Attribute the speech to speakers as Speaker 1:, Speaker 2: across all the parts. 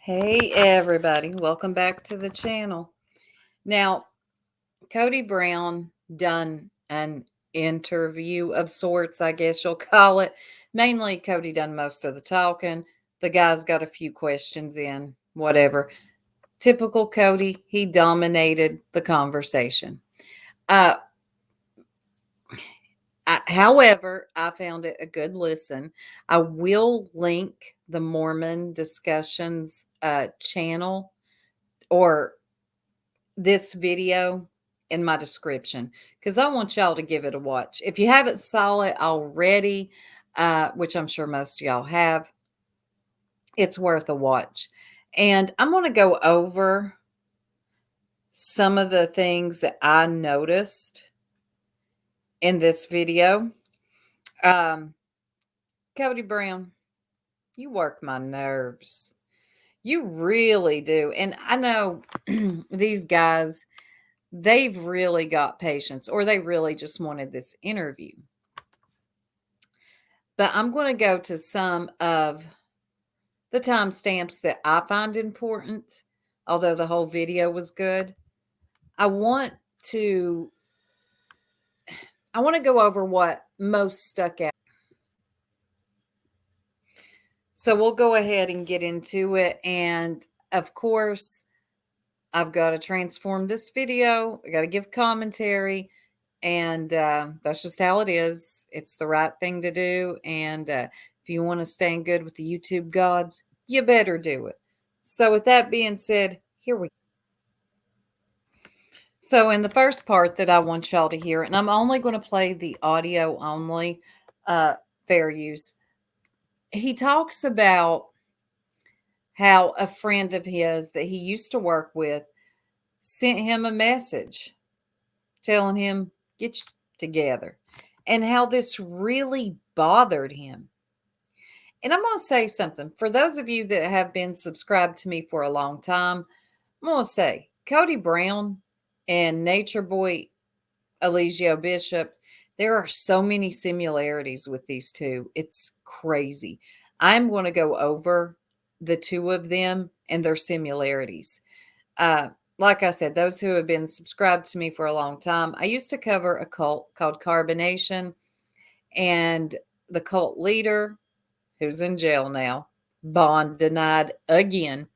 Speaker 1: Hey everybody, welcome back to the channel. Now, Kody Brown done an interview of sorts, I guess you'll call it. Mainly Kody done most of the talking. The guy's got a few questions in, whatever. Typical Kody, he dominated the conversation. However, I found it a good listen. I will link the Mormon Discussions channel or this video in my description because I want y'all to give it a watch. If you haven't saw it already, which I'm sure most of y'all have, it's worth a watch. And I'm going to go over some of the things that I noticed in this video. Kody Brown, you work my nerves. You really do. And I know these guys, they've really got patience, or they really just wanted this interview. But I'm going to go to some of the timestamps that I find important, although the whole video was good. I want to go over what most stuck out. So we'll go ahead and get into it. And of course, I've got to transform this video. I got to give commentary. And that's just how it is. It's the right thing to do. And if you want to stay in good with the YouTube gods, you better do it. So with that being said, here we go. So in the first part that I want y'all to hear, and I'm only going to play the audio only, fair use. He talks about how a friend of his that he used to work with sent him a message telling him, get together, and how this really bothered him. And I'm going to say something. For those of you that have been subscribed to me for a long time, I'm going to say Kody Brown and Nature Boy Eligio Bishop, there are so many similarities with these two. It's crazy. I'm going to go over the two of them and their similarities. Like I said, those who have been subscribed to me for a long time, I used to cover a cult called Carbonation, and the cult leader, who's in jail now, bond denied again.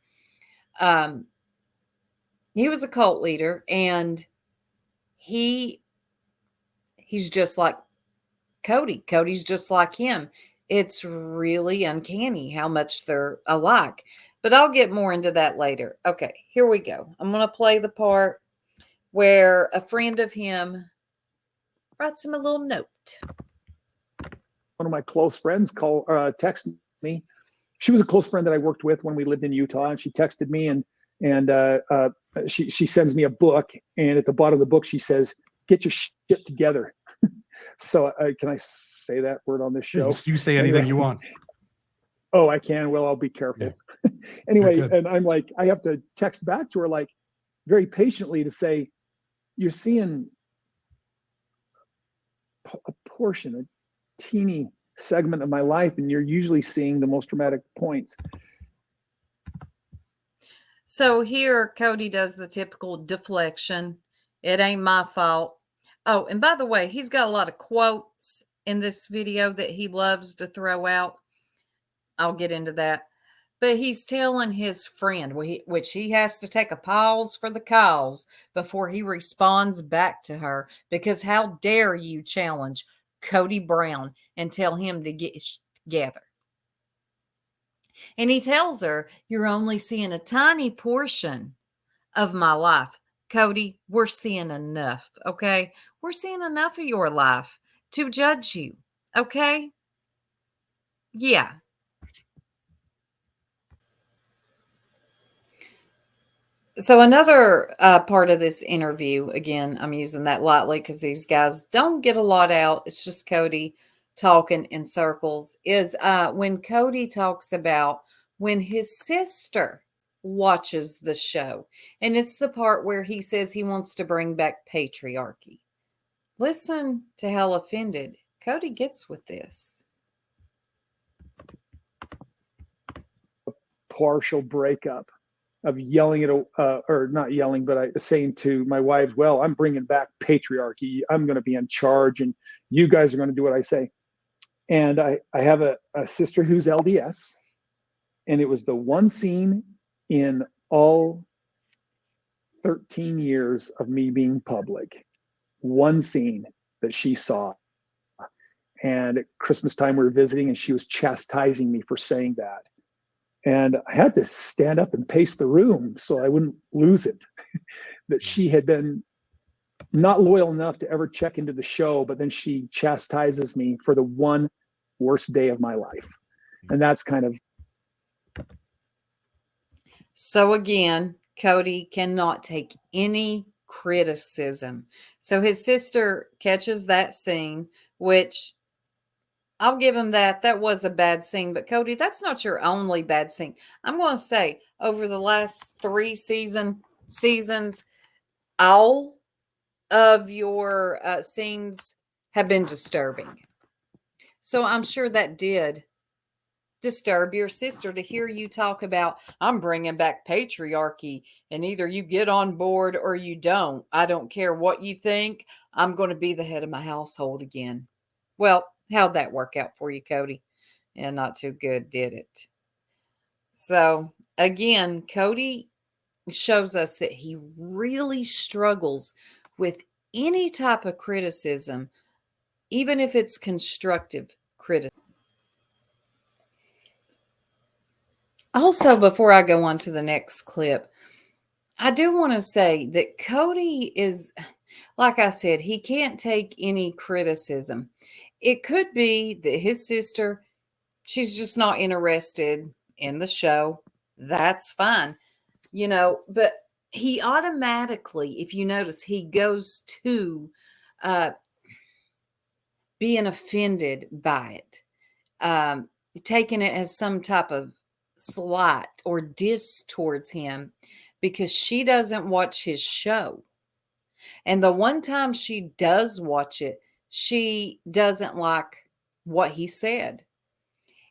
Speaker 1: He was a cult leader, and he's just like Kody. Cody's just like him. It's really uncanny how much they're alike. But I'll get more into that later. Okay, here we go. I'm going to play the part where a friend of him writes him a little note.
Speaker 2: One of my close friends texted me. She was a close friend that I worked with when we lived in Utah, and she texted me and she sends me a book, and at the bottom of the book she says, "Get your shit together." So can I say that word on this show?
Speaker 3: You say anything you want.
Speaker 2: Oh, I can. Well, I'll be careful. Yeah. Anyway, and I'm like, I have to text back to her like very patiently to say, you're seeing a portion, a teeny segment of my life, and you're usually seeing the most dramatic points.
Speaker 1: So here Kody does the typical deflection. It ain't my fault. Oh, and by the way, he's got a lot of quotes in this video that he loves to throw out. I'll get into that. But he's telling his friend, which he has to take a pause for the cause before he responds back to her, because how dare you challenge Kody Brown and tell him to get together? And he tells her, you're only seeing a tiny portion of my life. Kody, we're seeing enough, okay? We're seeing enough of your life to judge you, okay? Yeah. So another part of this interview, again, I'm using that lightly because these guys don't get a lot out. It's just Kody talking in circles, is when Kody talks about when his sister watches the show. And it's the part where he says he wants to bring back patriarchy. Listen to how offended Kody gets with this.
Speaker 2: partial breakup of yelling at, or not yelling, but saying to my wife, well, I'm bringing back patriarchy. I'm going to be in charge and you guys are going to do what I say. And I have a sister who's LDS. And it was the one scene in all 13 years of me being public, one scene that she saw. And at Christmas time, we were visiting and she was chastising me for saying that. And I had to stand up and pace the room so I wouldn't lose it. That she had been not loyal enough to ever check into the show, but then she chastises me for the one worst day of my life. And that's kind of.
Speaker 1: So again, Kody cannot take any criticism. So his sister catches that scene, which I'll give him that. That was a bad scene. But Kody, that's not your only bad scene. I'm going to say over the last 3 seasons, all of your scenes have been disturbing. So I'm sure that did disturb your sister to hear you talk about, I'm bringing back patriarchy and either you get on board or you don't. I don't care what you think. I'm going to be the head of my household again. Well, how'd that work out for you, Kody? Yeah, not too good, did it? So again, Kody shows us that he really struggles with any type of criticism, even if it's constructive criticism. Also, before I go on to the next clip, I do want to say that Kody is, like I said, he can't take any criticism. It could be that his sister, she's just not interested in the show. That's fine, but he automatically, if you notice, he goes to being offended by it, taking it as some type of slight or diss towards him because she doesn't watch his show. And the one time she does watch it, she doesn't like what he said.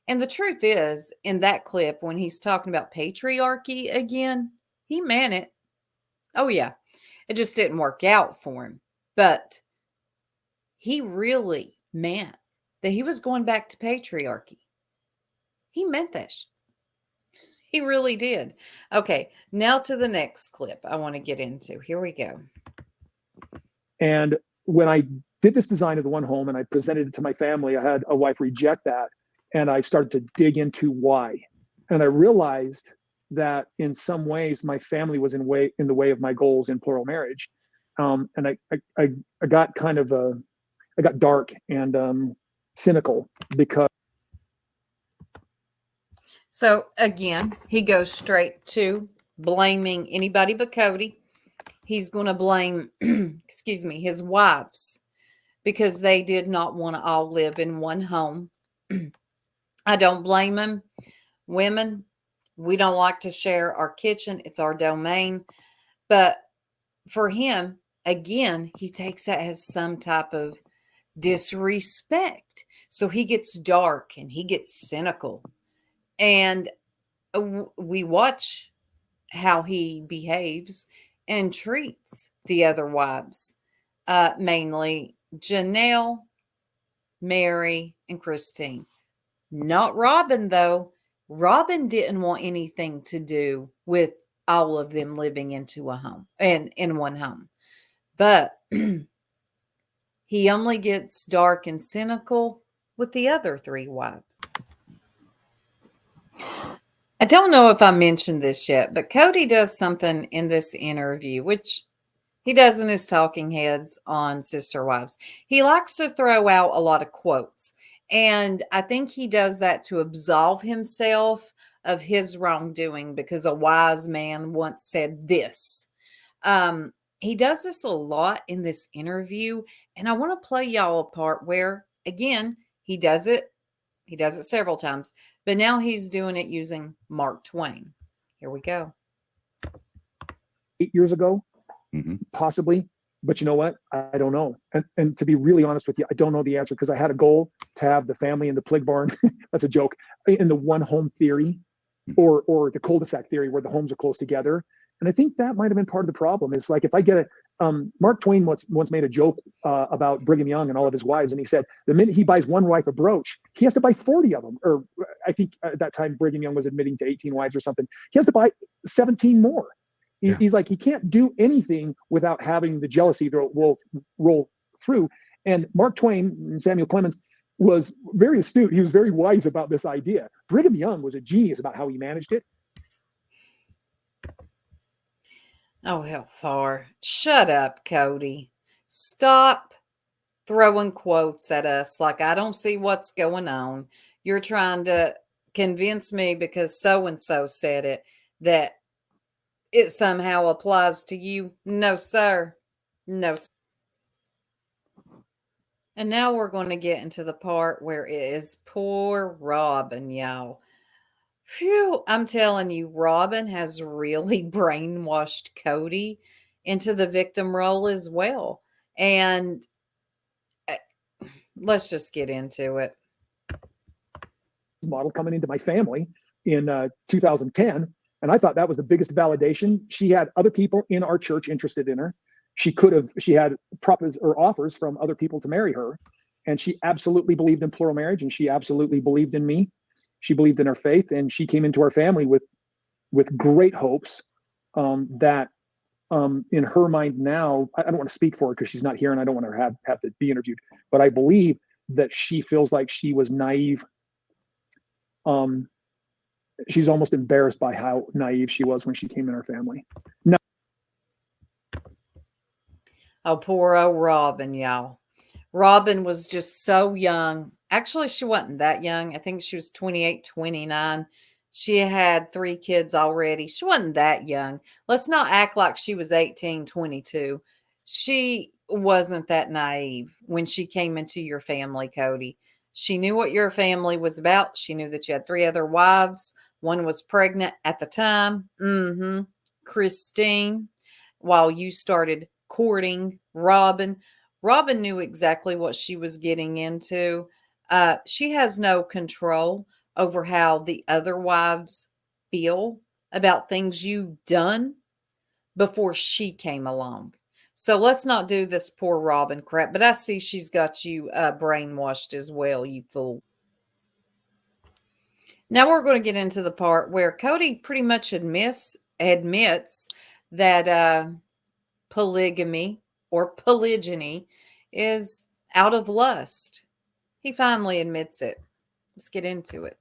Speaker 1: And the truth is, in that clip, when he's talking about patriarchy again, he meant it. Oh, yeah. It just didn't work out for him. But he really meant that he was going back to patriarchy. He meant that. He really did. Okay, now to the next clip I want to get into. Here we go.
Speaker 2: And when I did this design of the one home and I presented it to my family, I had a wife reject that. And I started to dig into why. And I realized that in some ways my family was in the way of my goals in plural marriage. And I got kind of I got dark and cynical because.
Speaker 1: So again, he goes straight to blaming anybody but Kody. He's going to blame, his wives because they did not want to all live in one home. I don't blame him. Women, we don't like to share our kitchen. It's our domain. But for him, again, he takes that as some type of disrespect. So he gets dark and he gets cynical. And we watch how he behaves and treats the other wives, mainly Janelle, Mary, and Christine. Not Robin, though. Robin didn't want anything to do with all of them living into a home and in one home. But he only gets dark and cynical with the other 3 wives. I don't know if I mentioned this yet, but Kody does something in this interview, which he does in his talking heads on Sister Wives. He likes to throw out a lot of quotes. And I think he does that to absolve himself of his wrongdoing because a wise man once said this. He does this a lot in this interview. And I want to play y'all a part where, again, he does it. He does it several times. But now he's doing it using Mark Twain. Here we go.
Speaker 2: 8 years ago, possibly. But you know what? I don't know. And to be really honest with you, I don't know the answer because I had a goal to have the family in the pig barn. That's a joke. In the one home theory. or the cul-de-sac theory where the homes are close together. And I think that might have been part of the problem. Is like if I get Mark Twain once made a joke about Brigham Young and all of his wives, and he said the minute he buys one wife a brooch, he has to buy 40 of them. Or I think at that time Brigham Young was admitting to 18 wives or something. He has to buy 17 more. He's like, he can't do anything without having the jealousy roll through. And Mark Twain, Samuel Clemens, was very astute. He was very wise about this idea. Brigham Young was a genius about how he managed it.
Speaker 1: Oh, hell far. Shut up, Kody. Stop throwing quotes at us like I don't see what's going on. You're trying to convince me because so-and-so said it that it somehow applies to you. No, sir. No, sir. And now we're going to get into the part where it is poor Robin, y'all. Phew, I'm telling you, Robin has really brainwashed Kody into the victim role as well. And let's just get into it.
Speaker 2: Model coming into my family in 2010. And I thought that was the biggest validation. She had other people in our church interested in her. She had offers from other people to marry her. And she absolutely believed in plural marriage, and she absolutely believed in me. She believed in her faith, and she came into our family with great hopes that in her mind now, I don't want to speak for her because she's not here and I don't want her to have to be interviewed, but I believe that she feels like she was naive. She's almost embarrassed by how naive she was when she came in our family. No.
Speaker 1: Oh, poor old Robin, y'all. Robin was just so young. Actually, she wasn't that young. I think she was 28, 29. She had 3 kids already. She wasn't that young. Let's not act like she was 18, 22. She wasn't that naive when she came into your family, Kody. She knew what your family was about. She knew that you had 3 other wives. One was pregnant at the time. Christine, while you started courting Robin. Robin knew exactly what she was getting into. She has no control over how the other wives feel about things you've done before she came along. So let's not do this poor Robin crap. But I see she's got you brainwashed as well, you fool. Now we're going to get into the part where Kody pretty much admits that polygamy or polygyny is out of lust. He finally admits it. Let's get into it.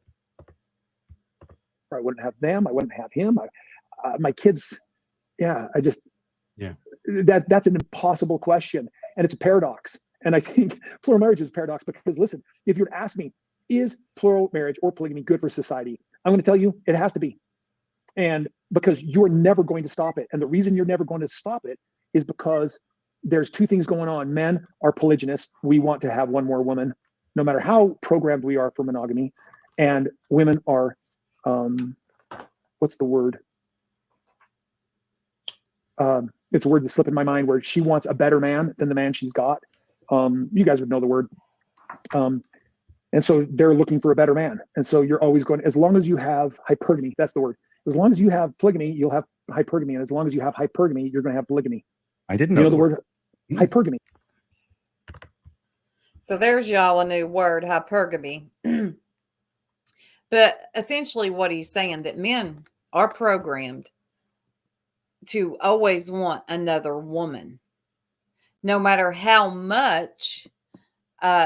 Speaker 2: I wouldn't have them. I wouldn't have him. My kids. That's an impossible question. And it's a paradox. And I think plural marriage is a paradox because listen, if you were to ask me, is plural marriage or polygamy good for society? I'm going to tell you it has to be. And because you're never going to stop it. And the reason you're never going to stop it is because there's 2 things going on. Men are polygynists. We want to have one more woman, no matter how programmed we are for monogamy. And women are, what's the word? It's a word that's slipping my mind where she wants a better man than the man she's got. You guys would know the word. And so they're looking for a better man. And so you're always going, as long as you have hypergamy, that's the word. As long as you have polygamy, you'll have hypergamy. And as long as you have hypergamy, you're going to have polygamy.
Speaker 3: I didn't know.
Speaker 2: You know the word hypergamy.
Speaker 1: So there's y'all a new word, hypergamy. But essentially what he's saying that men are programmed to always want another woman, no matter how much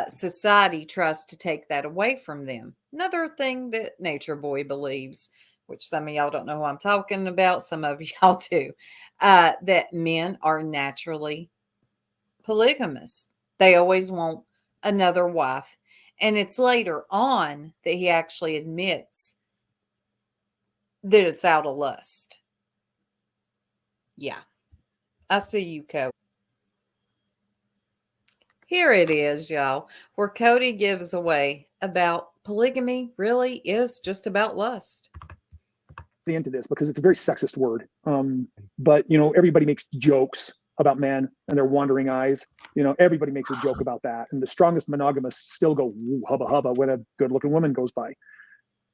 Speaker 1: society tries to take that away from them. Another thing that Nature Boy believes, which some of y'all don't know who I'm talking about, some of y'all do, that men are naturally polygamous. They always want another wife. And it's later on that he actually admits that it's out of lust. Yeah. I see you, Kody. Here it is, y'all, where Kody gives away about polygamy really is just about lust.
Speaker 2: Into this because it's a very sexist word. But everybody makes jokes about men and their wandering eyes. Everybody makes a joke about that. And the strongest monogamists still go hubba hubba when a good looking woman goes by.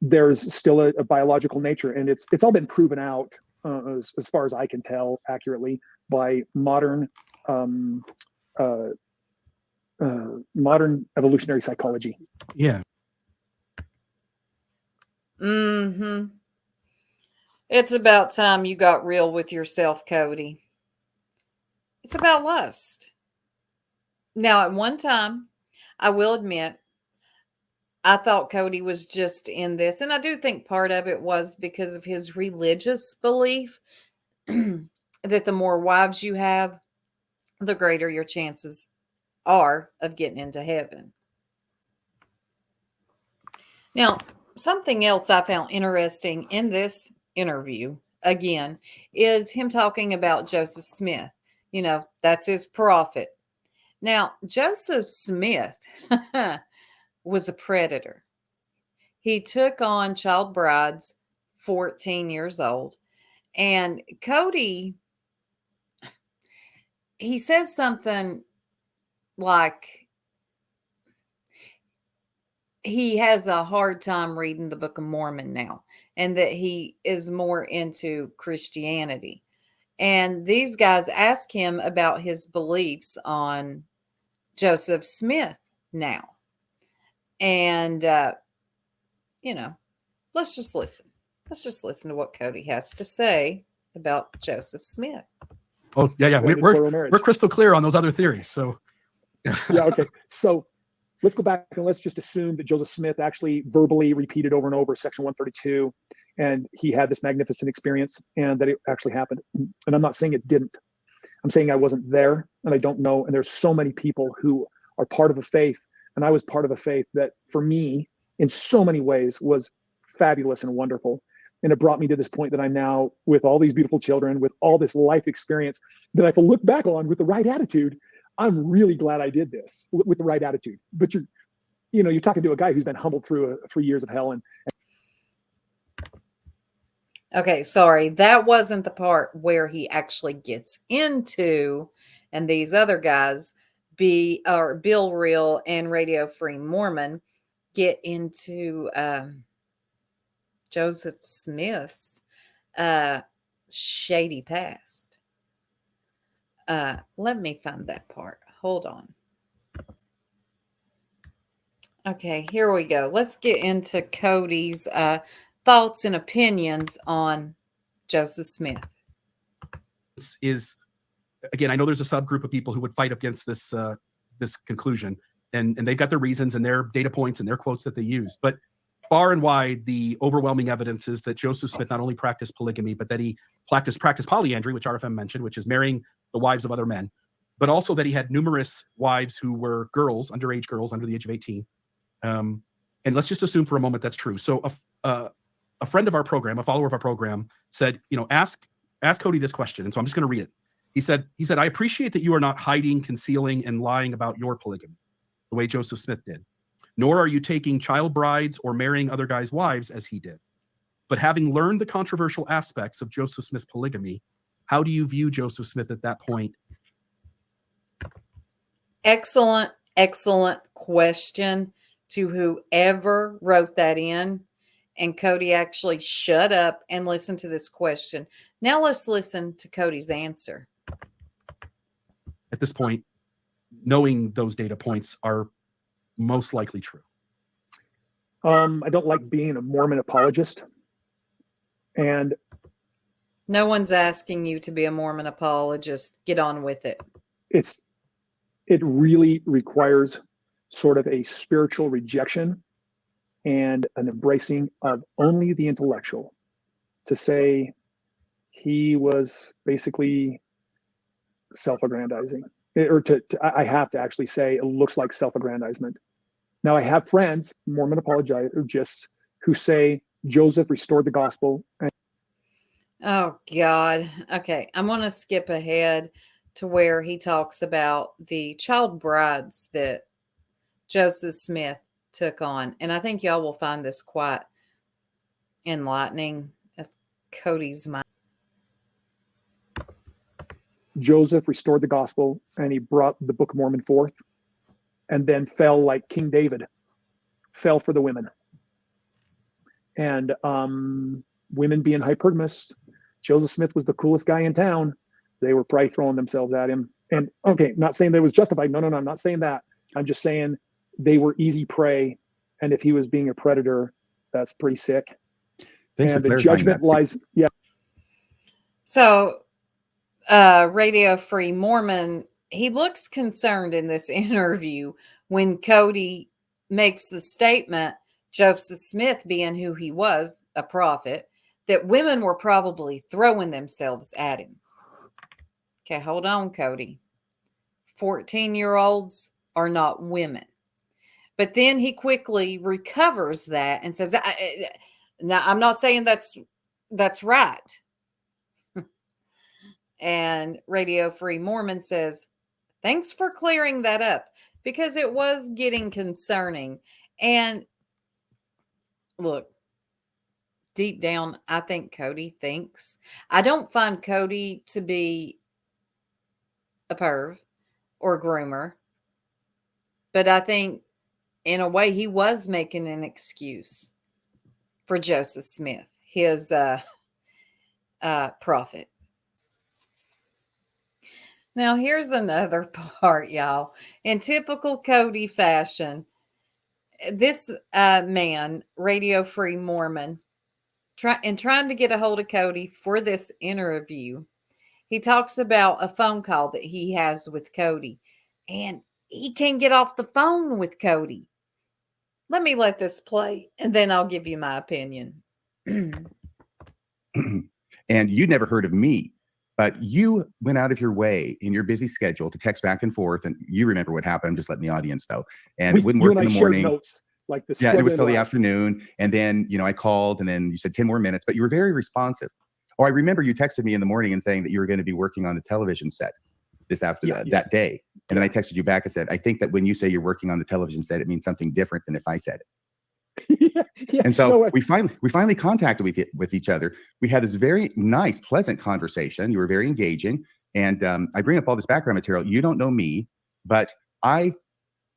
Speaker 2: there's still a biological nature, and it's all been proven out as far as I can tell accurately by modern modern evolutionary psychology.
Speaker 3: Yeah.
Speaker 1: Mm-hmm. It's about time you got real with yourself, Kody. It's about lust. Now, at one time, I will admit, I thought Kody was just in this, and I do think part of it was because of his religious belief that the more wives you have, the greater your chances are of getting into heaven. Now, something else I found interesting in this interview, again, is him talking about Joseph Smith. You know, that's his prophet. Now, Joseph Smith was a predator. He took on child brides, 14 years old. And Kody, he says something like he has a hard time reading the Book of Mormon now, and that he is more into Christianity. And these guys ask him about his beliefs on Joseph Smith now. And, you know, let's just listen. Let's just listen to what Kody has to say about Joseph Smith.
Speaker 3: Oh, yeah. We're crystal clear on those other theories. So,
Speaker 2: yeah, okay. So let's go back and let's just assume that Joseph Smith actually verbally repeated over and over Section 132, and he had this magnificent experience, and that it actually happened. And I'm not saying it didn't. I'm saying I wasn't there, and I don't know. And there's so many people who are part of a faith, and I was part of a faith that, for me, in so many ways, was fabulous and wonderful. And it brought me to this point that I'm now, with all these beautiful children, with all this life experience, that if I look back on with the right attitude, I'm really glad I did this with the right attitude. But you're talking to a guy who's been humbled through 3 years of hell.
Speaker 1: Okay, sorry, that wasn't the part where he actually gets into, and these other guys, Bill Reel and Radio Free Mormon, get into Joseph Smith's shady past. Let me find that part. Hold on. Okay, here we go. Let's get into Kody's thoughts and opinions on Joseph Smith.
Speaker 3: This is, again, I know there's a subgroup of people who would fight against this this conclusion, and they've got their reasons and their data points and their quotes that they use. But far and wide, the overwhelming evidence is that Joseph Smith not only practiced polygamy, but that he practiced polyandry, which RFM mentioned, which is marrying the wives of other men, but also that he had numerous wives who were girls, underage girls under the age of 18. And let's just assume for a moment that's true. So a friend of our program, a follower of our program, said, ask Kody this question. And so I'm just going to read it. He said, I appreciate that you are not hiding, concealing, and lying about your polygamy the way Joseph Smith did. Nor are you taking child brides or marrying other guys' wives as he did. But having learned the controversial aspects of Joseph Smith's polygamy, how do you view Joseph Smith at that point?
Speaker 1: Excellent question to whoever wrote that in. And Kody actually shut up and listened to this question. Now let's listen to Kody's answer.
Speaker 3: At this point, knowing those data points are most likely true.
Speaker 2: I don't like being a Mormon apologist. And
Speaker 1: no one's asking you to be a Mormon apologist. Get on with it.
Speaker 2: It really requires sort of a spiritual rejection and an embracing of only the intellectual to say he was basically self-aggrandizing, or I have to actually say it looks like self-aggrandizement. Now, I have friends, Mormon apologists, who say Joseph restored the gospel.
Speaker 1: Oh, God. Okay, I'm going to skip ahead to where he talks about the child brides that Joseph Smith took on. And I think y'all will find this quite enlightening of Kody's mind.
Speaker 2: Joseph restored the gospel, and he brought the Book of Mormon forth, and then fell like King David, fell for the women. and women being hypergamous. Joseph Smith was the coolest guy in town. They were probably throwing themselves at him. And okay, not saying that it was justified. No, I'm not saying that. I'm just saying they were easy prey. And if he was being a predator, that's pretty sick.
Speaker 4: Thanks
Speaker 2: and
Speaker 4: for
Speaker 2: the
Speaker 4: clarifying
Speaker 2: judgment
Speaker 4: that.
Speaker 2: lies. Yeah.
Speaker 1: So, Radio Free Mormon, he looks concerned in this interview when Kody makes the statement, Joseph Smith being who he was, a prophet, that women were probably throwing themselves at him. Okay, hold on, Kody. 14-year-olds are not women. But then he quickly recovers that and says, now I'm not saying that's right. And Radio Free Mormon says, thanks for clearing that up, because it was getting concerning. And look, deep down, I think Kody thinks. I don't find Kody to be a perv or a groomer, but I think in a way he was making an excuse for Joseph Smith, his prophet. Now, here's another part, y'all. In typical Kody fashion, this man, Radio Free Mormon, trying to get a hold of Kody for this interview, he talks about a phone call that he has with Kody, and he can't get off the phone with Kody. Let me let this play, and then I'll give you my opinion.
Speaker 4: And you never heard of me, but you went out of your way in your busy schedule to text back and forth. And you remember what happened. I'm just letting the audience know. And it wouldn't work in the morning.
Speaker 2: Notes, like this.
Speaker 4: Yeah, it was till the afternoon. And then, I called, and then you said 10 more minutes, but you were very responsive. Or I remember you texted me in the morning and saying that you were going to be working on the television set that day. And then I texted you back and said, I think that when you say you're working on the television set, it means something different than if I said it. And so we finally contacted with each other. We had this very nice, pleasant conversation. You were very engaging. And I bring up all this background material. You don't know me, but out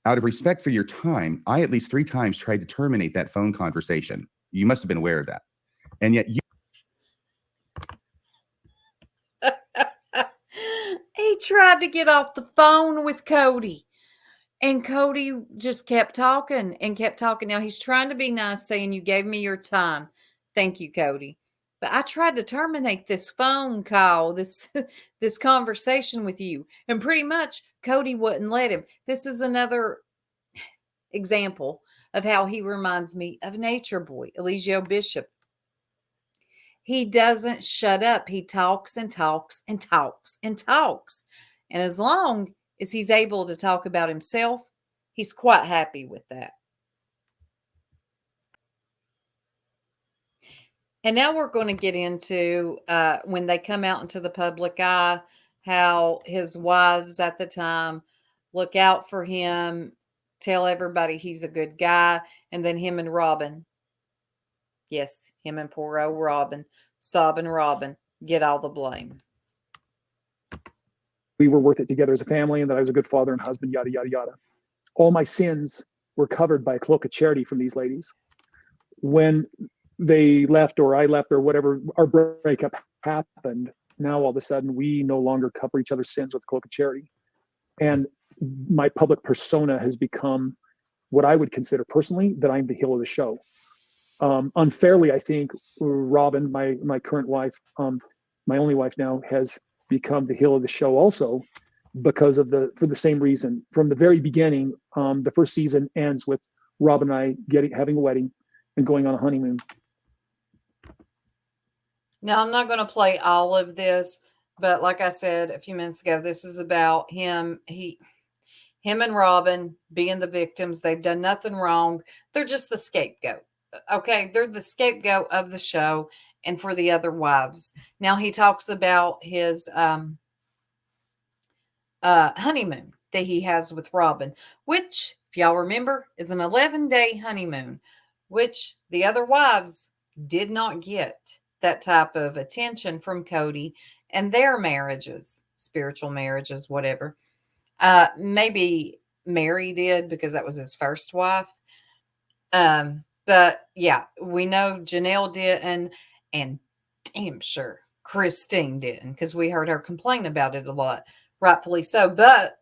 Speaker 4: of respect for your time, I at least 3 times tried to terminate that phone conversation. You must have been aware of that. And yet
Speaker 1: he tried to get off the phone with Kody. And Kody just kept talking and kept talking. Now, he's trying to be nice, saying, you gave me your time. Thank you, Kody. But I tried to terminate this phone call, this conversation with you. And pretty much, Kody wouldn't let him. This is another example of how he reminds me of Nature Boy, Eligio Bishop. He doesn't shut up. He talks and talks and talks and talks. And as long as he's able to talk about himself, he's quite happy with that. And now we're going to get into when they come out into the public eye, how his wives at the time look out for him, tell everybody he's a good guy, and then him and Robin. Yes, him and poor old Robin, sobbing Robin, get all the blame.
Speaker 2: We were worth it together as a family, and that I was a good father and husband, yada, yada, yada. All my sins were covered by a cloak of charity from these ladies. When they left, or I left, or whatever, our breakup happened, now all of a sudden we no longer cover each other's sins with a cloak of charity. And my public persona has become what I would consider personally that I'm the heel of the show. Unfairly, I think Robin, my current wife, my only wife now, has become the heel of the show also, because of for the same reason. From the very beginning, the first season ends with Robin and I having a wedding and going on a honeymoon.
Speaker 1: Now, I'm not going to play all of this, but like I said a few minutes ago, this is about him. Him and Robin being the victims. They've done nothing wrong. They're just the scapegoat. Okay, they're the scapegoat of the show and for the other wives. Now, he talks about his honeymoon that he has with Robin, which, if y'all remember, is an 11-day honeymoon, which the other wives did not get that type of attention from Kody and their marriages, spiritual marriages, whatever. Maybe Mary did, because that was his first wife. But yeah, we know Janelle didn't, and damn sure Christine didn't, because we heard her complain about it a lot, rightfully so. But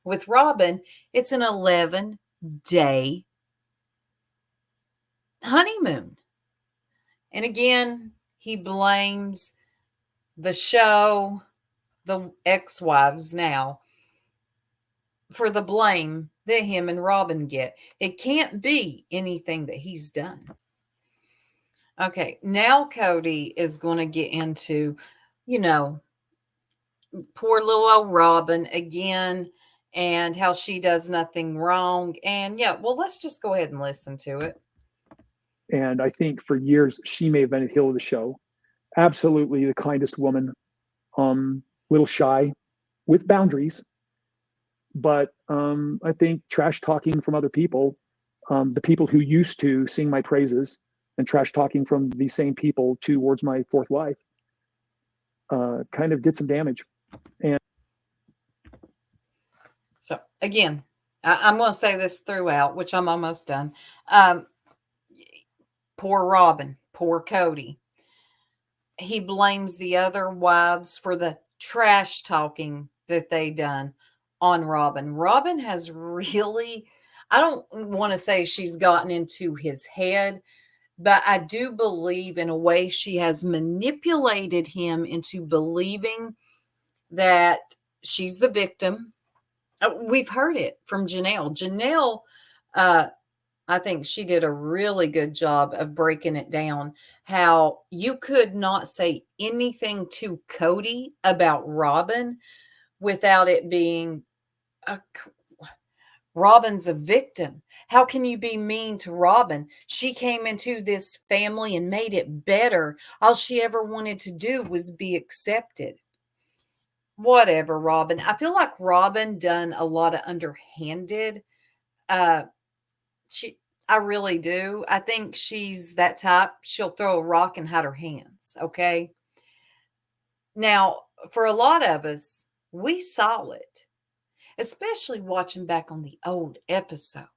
Speaker 1: with Robin, it's an 11-day honeymoon. And again, he blames the show, the ex-wives now, for the blame that him and Robin get. It can't be anything that he's done. Okay, now Kody is going to get into, you know, poor little old Robin again, and how she does nothing wrong. And yeah, well, let's just go ahead and listen to it.
Speaker 2: And I think for years she may have been the heel of the show. Absolutely the kindest woman, little shy, with boundaries. But I think trash talking from other people, the people who used to sing my praises, and trash talking from these same people towards my fourth wife, kind of did some damage. And
Speaker 1: so again, I'm going to say this throughout, which I'm almost done. Poor Robin, poor Kody. He blames the other wives for the trash talking that they done on Robin. Robin has really, I don't want to say she's gotten into his head, but I do believe in a way she has manipulated him into believing that she's the victim. We've heard it from Janelle. Janelle, I think she did a really good job of breaking it down, how you could not say anything to Kody about Robin without it being Robin's a victim. How can you be mean to Robin? She came into this family and made it better. All she ever wanted to do was be accepted. Whatever, Robin. I feel like Robin done a lot of underhanded. I really do. I think she's that type. She'll throw a rock and hide her hands. Okay. Now, for a lot of us, we saw it, especially watching back on the old episodes.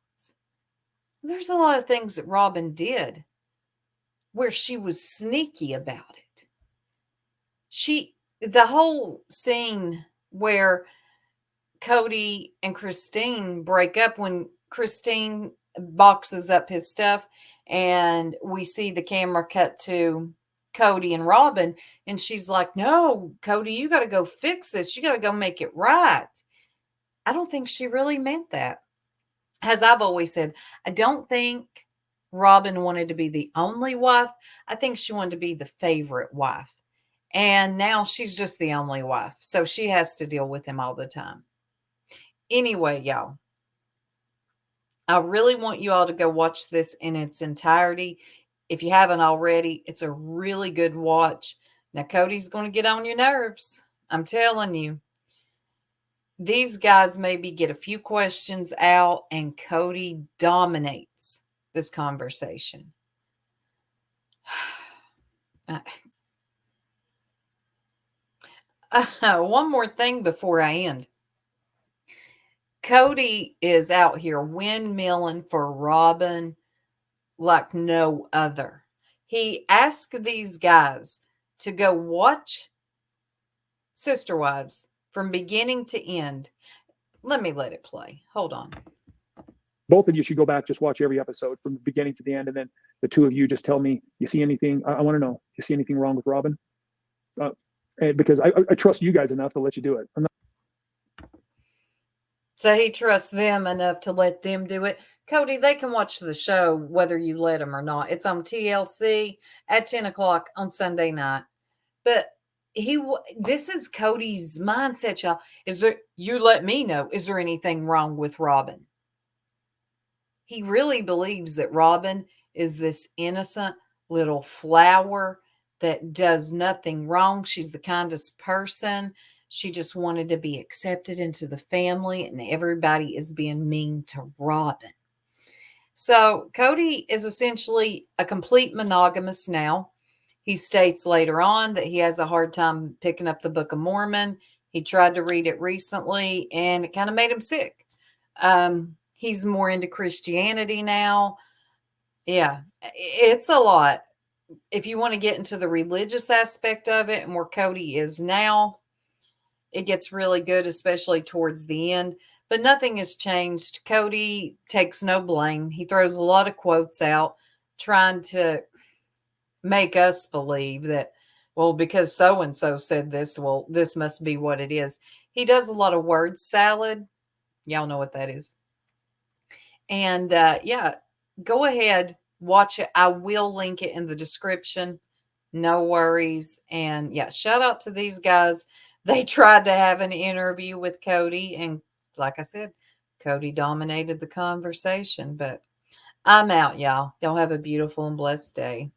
Speaker 1: There's a lot of things that Robin did where she was sneaky about it. The whole scene where Kody and Christine break up, when Christine boxes up his stuff and we see the camera cut to Kody and Robin, and she's like, no, Kody, you got to go fix this. You got to go make it right. I don't think she really meant that. As I've always said, I don't think Robin wanted to be the only wife. I think she wanted to be the favorite wife. And now she's just the only wife. So she has to deal with him all the time. Anyway, y'all, I really want you all to go watch this in its entirety. If you haven't already, it's a really good watch. Now, Kody's going to get on your nerves. I'm telling you. These guys maybe get a few questions out, and Kody dominates this conversation. One more thing before I end. Kody is out here windmilling for Robin like no other. He asked these guys to go watch Sister Wives from beginning to end. Let me let it play. Hold on.
Speaker 2: Both of you should go back, just watch every episode from the beginning to the end, and then the two of you just tell me, you see anything? I want to know. You see anything wrong with Robin? Because I trust you guys enough to let you do it.
Speaker 1: So he trusts them enough to let them do it. Kody, they can watch the show whether you let them or not. It's on TLC at 10 o'clock on Sunday night. But this is Kody's mindset, y'all. You let me know, is there anything wrong with Robin? He really believes that Robin is this innocent little flower that does nothing wrong. She's the kindest person. She just wanted to be accepted into the family, and everybody is being mean to Robin. So Kody is essentially a complete monogamous now. He states later on that he has a hard time picking up the Book of Mormon. He tried to read it recently, and it kind of made him sick. He's more into Christianity now. Yeah, it's a lot. If you want to get into the religious aspect of it and where Kody is now, it gets really good, especially towards the end. But nothing has changed. Kody takes no blame. He throws a lot of quotes out, trying to make us believe that, well, because so and so said this, well, this must be what it is. He does a lot of word salad. Y'all know what that is. And yeah, go ahead, watch it. I will link it in the description. No worries. And yeah, shout out to these guys. They tried to have an interview with Kody, and like I said, Kody dominated the conversation. But I'm out, y'all. Y'all have a beautiful and blessed day.